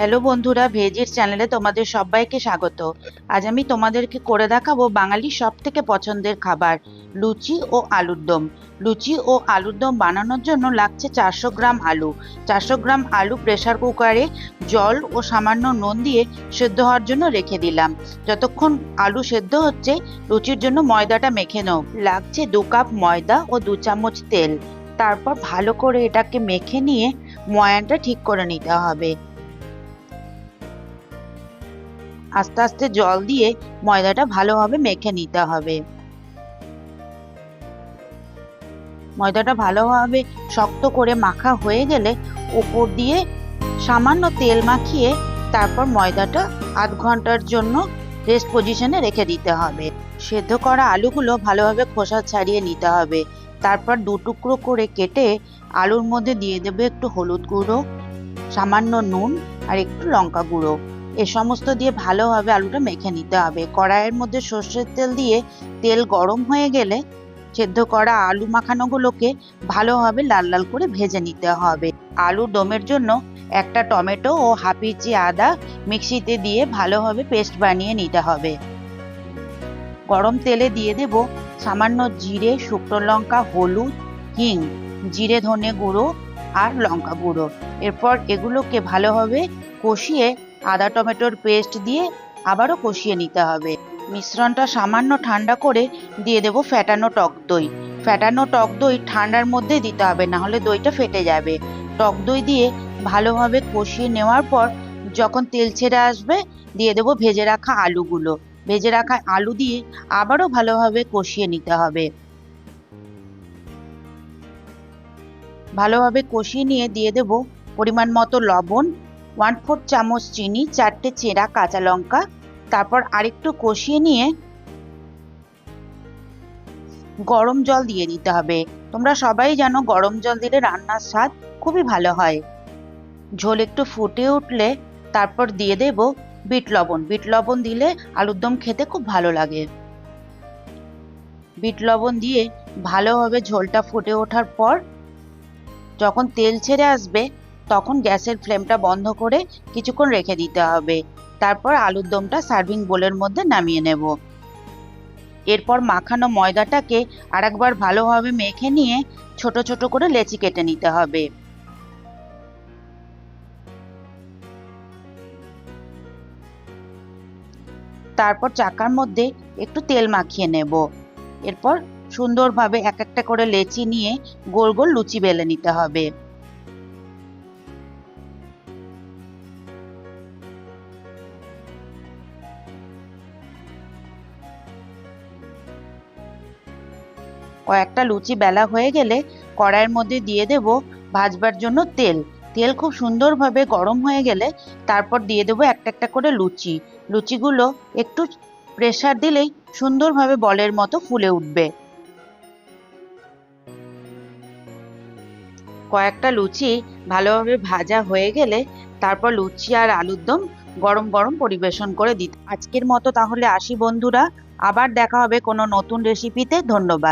Hello বন্ধুরা, ভেজির চ্যানেলে তোমাদের সবাইকে স্বাগত। আজ আমি তোমাদেরকে করে দেখাবো বাঙালির সব থেকে পছন্দের খাবার লুচি ও আলুর দম। লুচি ও আলুর দম বানানোর জন্য লাগছে 400 গ্রাম আলু। 400 গ্রাম আলু প্রেসার কুকারে জল ও সামান্য নুন দিয়ে সেদ্ধ হওয়ার জন্য রেখে দিলাম। যতক্ষণ আলু সেদ্ধ হচ্ছে, লুচির জন্য ময়দাটা মেখে নাও। লাগছে 2 কাপ ময়দা ও 2 চামচ তেল। তারপর ভালো করে এটাকে মেখে নিয়ে ময়ানটা ঠিক করে নিতে হবে। আস্তে আস্তে জল দিয়ে ময়দাটা ভালোভাবে মেখে নিতে হবে। ময়দাটা ভালোভাবে শক্ত করে মাখা হয়ে গেলে উপর দিয়ে সামান্য তেল মাখিয়ে তারপর ময়দাটা আধ ঘন্টার জন্য রেস্ট পজিশনে রেখে দিতে হবে। সেদ্ধ করা আলুগুলো ভালোভাবে খোসা ছাড়িয়ে নিতে হবে। তারপর 2 টুকরো করে কেটে আলুর মধ্যে দিয়ে দেবে একটু হলুদ গুঁড়ো, সামান্য নুন আর একটু লঙ্কা গুঁড়ো। এ সমস্ত দিয়ে ভালোভাবে আলুটা মেখে নিতে হবে। কড়াইয়ের মধ্যে সর্ষের তেল দিয়ে তেল গরম হয়ে গেলে সেদ্ধ করা আলু মাখানোগুলোকে ভালোভাবে লাল লাল করে ভেজে নিতে হবে। আলুর দমের জন্য একটা টমেটো ও হাফ ইঞ্চি আদা মিক্সিতে দিয়ে ভালোভাবে পেস্ট বানিয়ে নিতে হবে। গরম তেলে দিয়ে দেব সামান্য জিরে, শুকনো লঙ্কা, হলুদ, হিং, জিরে ধনে গুঁড়ো আর লঙ্কা গুঁড়ো। এরপর এগুলোকে ভালোভাবে কষিয়ে আদা টমেটোর পেস্ট দিয়ে আবারও কষিয়ে নিতে হবে। মিশ্রণটা সামান্য ঠান্ডা করে দিয়ে দেব ফ্যাটানো টক দই। ফ্যাটানো টক দই ঠান্ডার মধ্যে দিতে হবে, না হলে দইটা ফেটে যাবে। টক দই দিয়ে ভালোভাবে কষিয়ে নেওয়ার পর যখন তেল ছেড়ে আসবে, দিয়ে দেব ভেজে রাখা আলুগুলো। ভেজে রাখা আলু দিয়ে আবারও ভালোভাবে কষিয়ে নিতে হবে। ভালোভাবে কষিয়ে নিয়ে দিয়ে দেব পরিমাণ মতো লবণ, 1/4 চামচ চিনি, 4টে চেরা কাঁচা লঙ্কা। তারপর আরেকটু কষিয়ে নিয়ে গরম জল দিয়ে দিতে হবে। তোমরা সবাই জানো গরম জল দিলে রান্নার স্বাদ খুবই ভালো হয়। ঝোল একটু ফুটে উঠলে তারপর দিয়ে দেব বিট লবণ। বিট লবণ দিলে আলুর দম খেতে খুব ভালো লাগে। বিট লবণ দিয়ে ভালোভাবে ঝোলটা ফুটে ওঠার পর যখন তেল ছেড়ে আসবে, তখন গ্যাসের ফ্লেমটা বন্ধ করে কিছুক্ষণ রেখে দিতে হবে। তারপর আলুর দমটা সার্ভিং বোলের মধ্যে নামিয়ে নেব। এরপর মাখানো ময়দাটাকে আরেকবার ভালোভাবে মেখে নিয়ে ছোট ছোট করে লেচি কেটে নিতে হবে। তারপর চাকার মধ্যে একটু তেল মাখিয়ে নেব। এরপর সুন্দরভাবে এক একটা করে লেচি নিয়ে গোল গোল লুচি বেলে নিতে হবে। কয়েকটা লুচি বেলা হয়ে গেলে কড়াইয়ের মধ্যে দিয়ে দেব ভাজবার জন্য তেল। তেল খুব সুন্দরভাবে গরম হয়ে গেলে তারপর দিয়ে দেবো একটা একটা করে লুচি। লুচিগুলো একটু প্রেসার দিলেই সুন্দরভাবে বলের মতো ফুলে উঠবে। কয়েকটা লুচি ভালোভাবে ভাজা হয়ে গেলে তারপর লুচি আর আলুর দম গরম গরম পরিবেশন করে দিতে। আজকের মতো তাহলে আসি বন্ধুরা, আবার দেখা হবে কোনো নতুন রেসিপিতে। ধন্যবাদ।